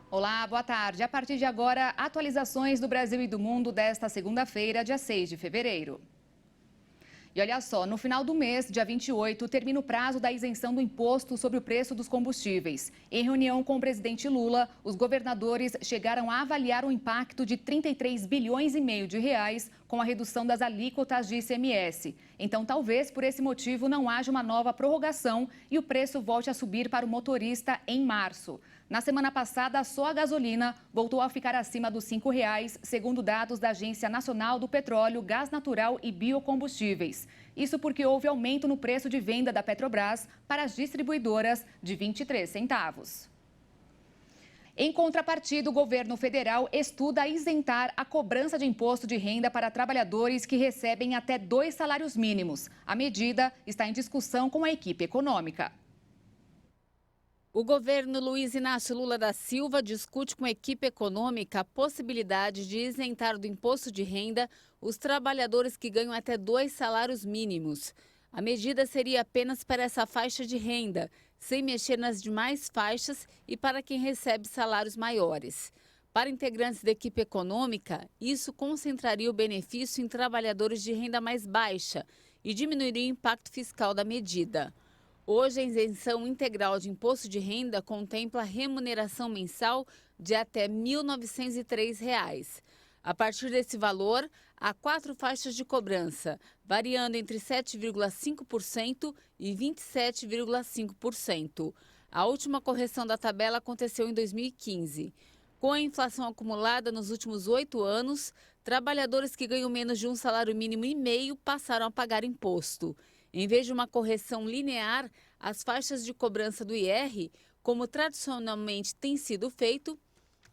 Olá, boa tarde. A partir de agora, atualizações do Brasil e do mundo desta segunda-feira, dia 6 de fevereiro. E olha só, no final do mês, dia 28, termina o prazo da isenção do imposto sobre o preço dos combustíveis. Em reunião com o presidente Lula, os governadores chegaram a avaliar o impacto de 33 bilhões e meio de reais com a redução das alíquotas de ICMS. Então, talvez por esse motivo não haja uma nova prorrogação e o preço volte a subir para o motorista em março. Na semana passada, só a gasolina voltou a ficar acima dos R$ 5,00, segundo dados da Agência Nacional do Petróleo, Gás Natural e Biocombustíveis. Isso porque houve aumento no preço de venda da Petrobras para as distribuidoras de 23 centavos. Em contrapartida, o governo federal estuda isentar a cobrança de imposto de renda para trabalhadores que recebem até 2 salários mínimos. A medida está em discussão com a equipe econômica. O governo Luiz Inácio Lula da Silva discute com a equipe econômica a possibilidade de isentar do imposto de renda os trabalhadores que ganham até 2 salários mínimos. A medida seria apenas para essa faixa de renda, sem mexer nas demais faixas e para quem recebe salários maiores. Para integrantes da equipe econômica, isso concentraria o benefício em trabalhadores de renda mais baixa e diminuiria o impacto fiscal da medida. Hoje, a isenção integral de imposto de renda contempla remuneração mensal de até R$ 1.903. A partir desse valor, há 4 faixas de cobrança, variando entre 7,5% e 27,5%. A última correção da tabela aconteceu em 2015. Com a inflação acumulada nos últimos 8 anos, trabalhadores que ganham menos de um salário mínimo e meio passaram a pagar imposto. Em vez de uma correção linear, as faixas de cobrança do IR, como tradicionalmente tem sido feito,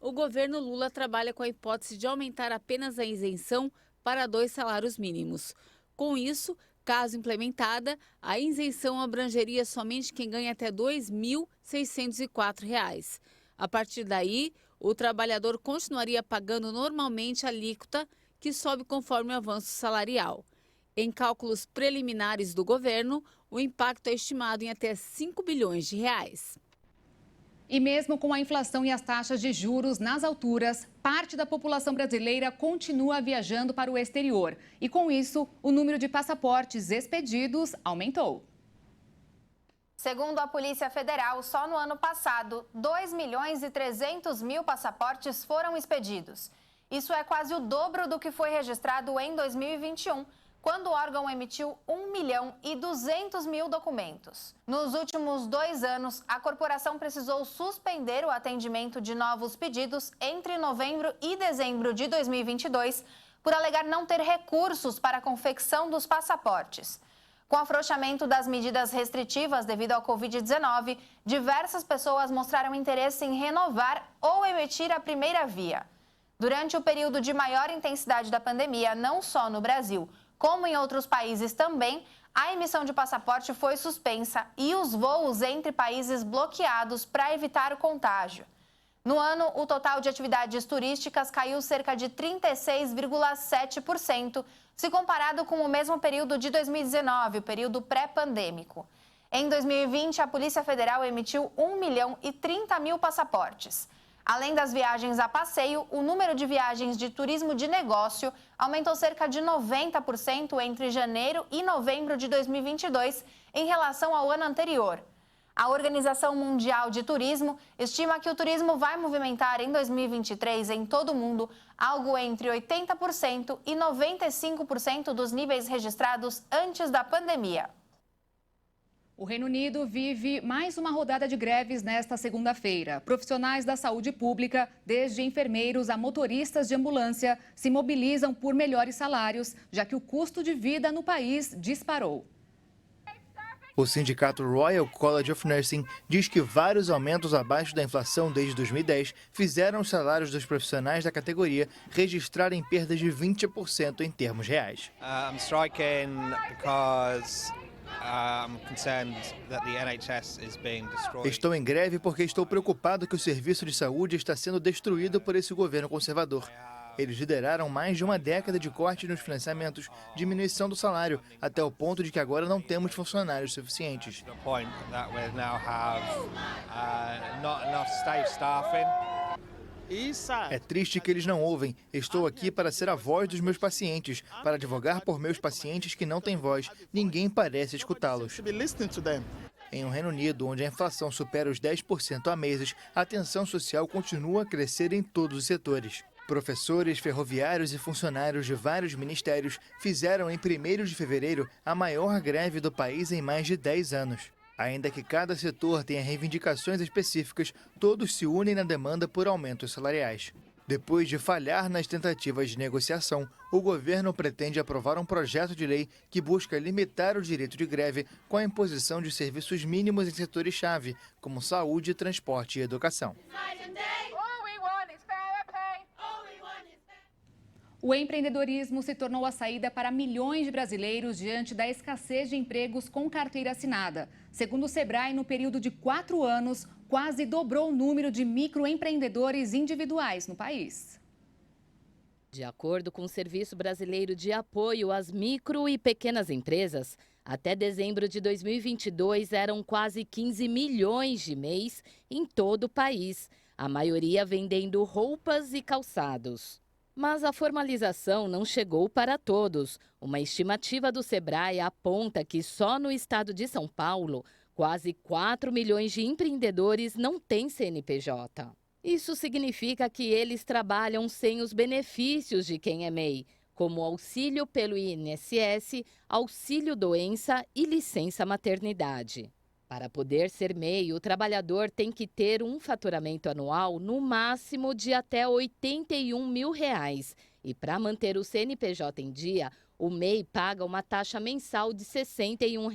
o governo Lula trabalha com a hipótese de aumentar apenas a isenção para 2 salários mínimos. Com isso, caso implementada, a isenção abrangeria somente quem ganha até R$ 2.604. A partir daí, o trabalhador continuaria pagando normalmente a alíquota, que sobe conforme o avanço salarial. Em cálculos preliminares do governo, o impacto é estimado em até 5 bilhões de reais. E mesmo com a inflação e as taxas de juros nas alturas, parte da população brasileira continua viajando para o exterior. E com isso, o número de passaportes expedidos aumentou. Segundo a Polícia Federal, só no ano passado, 2.300.000 passaportes foram expedidos. Isso é quase o dobro do que foi registrado em 2021, quando o órgão emitiu 1.200.000 documentos. Nos últimos 2 anos, a corporação precisou suspender o atendimento de novos pedidos entre novembro e dezembro de 2022, por alegar não ter recursos para a confecção dos passaportes. Com o afrouxamento das medidas restritivas devido ao Covid-19, diversas pessoas mostraram interesse em renovar ou emitir a primeira via. Durante o período de maior intensidade da pandemia, não só no Brasil, como em outros países também, a emissão de passaporte foi suspensa e os voos entre países bloqueados para evitar o contágio. No ano, o total de atividades turísticas caiu cerca de 36,7%, se comparado com o mesmo período de 2019, o período pré-pandêmico. Em 2020, a Polícia Federal emitiu 1.030.000 passaportes. Além das viagens a passeio, o número de viagens de turismo de negócio aumentou cerca de 90% entre janeiro e novembro de 2022 em relação ao ano anterior. A Organização Mundial de Turismo estima que o turismo vai movimentar em 2023 em todo o mundo algo entre 80% e 95% dos níveis registrados antes da pandemia. O Reino Unido vive mais uma rodada de greves nesta segunda-feira. Profissionais da saúde pública, desde enfermeiros a motoristas de ambulância, se mobilizam por melhores salários, já que o custo de vida no país disparou. O sindicato Royal College of Nursing diz que vários aumentos abaixo da inflação desde 2010 fizeram os salários dos profissionais da categoria registrarem perdas de 20% em termos reais. I'm striking because I'm concerned that the NHS is being destroyed. Estou em greve porque estou preocupado que o serviço de saúde está sendo destruído por esse governo conservador. Eles lideraram mais de uma década de corte nos financiamentos, diminuição do salário, até o ponto de que agora não temos funcionários suficientes. É triste que eles não ouvem. Estou aqui para ser a voz dos meus pacientes, para advogar por meus pacientes que não têm voz. Ninguém parece escutá-los. Em um Reino Unido, onde a inflação supera os 10% há meses, a tensão social continua a crescer em todos os setores. Professores, ferroviários e funcionários de vários ministérios fizeram em 1º de fevereiro a maior greve do país em mais de 10 anos. Ainda que cada setor tenha reivindicações específicas, todos se unem na demanda por aumentos salariais. Depois de falhar nas tentativas de negociação, o governo pretende aprovar um projeto de lei que busca limitar o direito de greve com a imposição de serviços mínimos em setores-chave, como saúde, transporte e educação. O empreendedorismo se tornou a saída para milhões de brasileiros diante da escassez de empregos com carteira assinada. Segundo o Sebrae, no período de 4 anos, quase dobrou o número de microempreendedores individuais no país. De acordo com o Serviço Brasileiro de Apoio às Micro e Pequenas Empresas, até dezembro de 2022 eram quase 15 milhões de MEIs em todo o país, a maioria vendendo roupas e calçados. Mas a formalização não chegou para todos. Uma estimativa do Sebrae aponta que só no estado de São Paulo, quase 4 milhões de empreendedores não têm CNPJ. Isso significa que eles trabalham sem os benefícios de quem é MEI, como auxílio pelo INSS, auxílio-doença e licença-maternidade. Para poder ser MEI, o trabalhador tem que ter um faturamento anual no máximo de até R$ 81 mil. E para manter o CNPJ em dia, o MEI paga uma taxa mensal de R$ 61.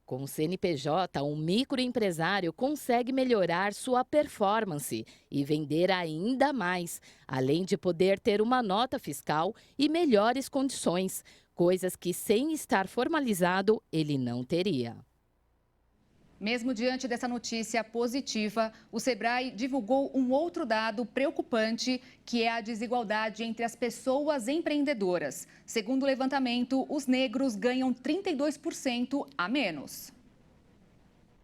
Com o CNPJ, um microempresário consegue melhorar sua performance e vender ainda mais, além de poder ter uma nota fiscal e melhores condições, coisas que sem estar formalizado ele não teria. Mesmo diante dessa notícia positiva, o Sebrae divulgou um outro dado preocupante, que é a desigualdade entre as pessoas empreendedoras. Segundo o levantamento, os negros ganham 32% a menos.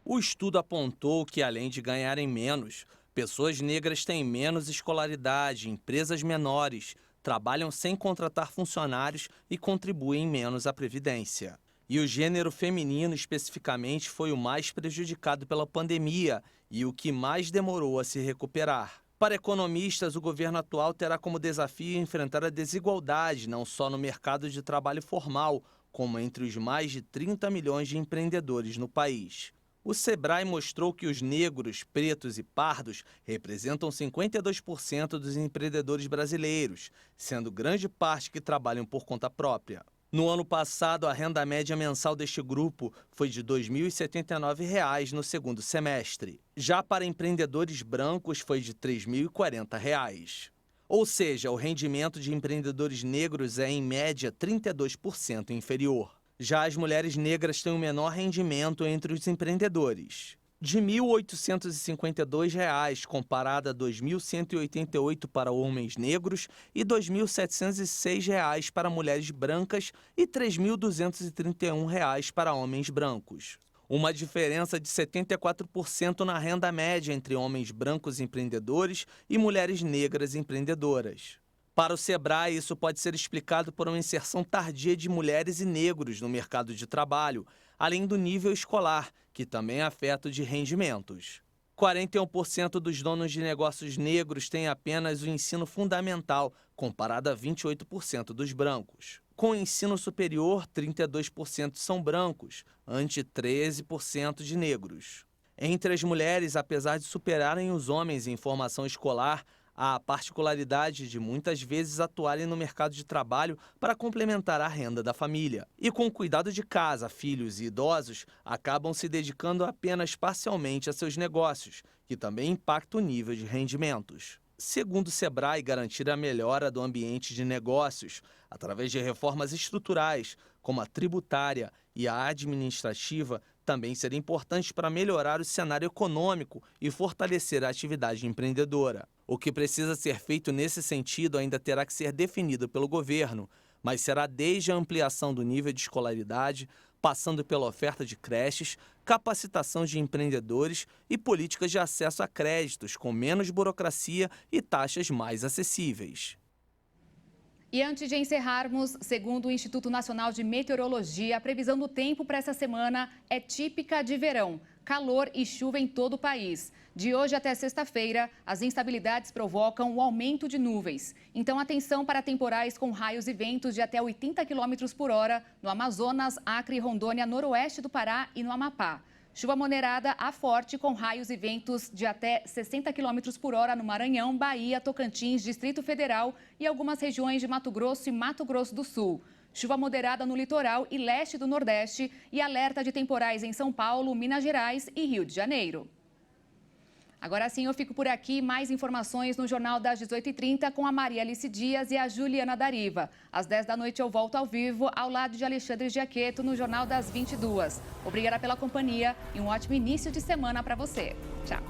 O estudo apontou que, além de ganharem menos, pessoas negras têm menos escolaridade, empresas menores, trabalham sem contratar funcionários e contribuem menos à Previdência. E o gênero feminino, especificamente, foi o mais prejudicado pela pandemia e o que mais demorou a se recuperar. Para economistas, o governo atual terá como desafio enfrentar a desigualdade, não só no mercado de trabalho formal, como entre os mais de 30 milhões de empreendedores no país. O Sebrae mostrou que os negros, pretos e pardos representam 52% dos empreendedores brasileiros, sendo grande parte que trabalham por conta própria. No ano passado, a renda média mensal deste grupo foi de R$ 2.079 no segundo semestre. Já para empreendedores brancos, foi de R$ 3.040. Ou seja, o rendimento de empreendedores negros é, em média, 32% inferior. Já as mulheres negras têm o menor rendimento entre os empreendedores. De R$ 1.852, comparado a R$ 2.188 para homens negros e R$ 2.706 para mulheres brancas e R$ 3.231 para homens brancos. Uma diferença de 74% na renda média entre homens brancos empreendedores e mulheres negras empreendedoras. Para o Sebrae, isso pode ser explicado por uma inserção tardia de mulheres e negros no mercado de trabalho, além do nível escolar, que também afeta o de rendimentos. 41% dos donos de negócios negros têm apenas o ensino fundamental, comparado a 28% dos brancos. Com o ensino superior, 32% são brancos, ante 13% de negros. Entre as mulheres, apesar de superarem os homens em formação escolar, há a particularidade de muitas vezes atuarem no mercado de trabalho para complementar a renda da família. E com o cuidado de casa, filhos e idosos, acabam se dedicando apenas parcialmente a seus negócios, que também impacta o nível de rendimentos. Segundo o Sebrae, garantir a melhora do ambiente de negócios, através de reformas estruturais, como a tributária e a administrativa, também seria importante para melhorar o cenário econômico e fortalecer a atividade empreendedora. O que precisa ser feito nesse sentido ainda terá que ser definido pelo governo, mas será desde a ampliação do nível de escolaridade, passando pela oferta de creches, capacitação de empreendedores e políticas de acesso a créditos com menos burocracia e taxas mais acessíveis. E antes de encerrarmos, segundo o Instituto Nacional de Meteorologia, a previsão do tempo para essa semana é típica de verão. Calor e chuva em todo o país. De hoje até sexta-feira, as instabilidades provocam o aumento de nuvens. Então, atenção para temporais com raios e ventos de até 80 km por hora no Amazonas, Acre, Rondônia, noroeste do Pará e no Amapá. Chuva moderada a forte com raios e ventos de até 60 km por hora no Maranhão, Bahia, Tocantins, Distrito Federal e algumas regiões de Mato Grosso e Mato Grosso do Sul. Chuva moderada no litoral e leste do Nordeste e alerta de temporais em São Paulo, Minas Gerais e Rio de Janeiro. Agora sim, eu fico por aqui. Mais informações no Jornal das 18h30 com a Maria Alice Dias e a Juliana Dariva. Às 10 da noite eu volto ao vivo, ao lado de Alexandre Giaqueto, no Jornal das 22h. Obrigada pela companhia e um ótimo início de semana para você. Tchau.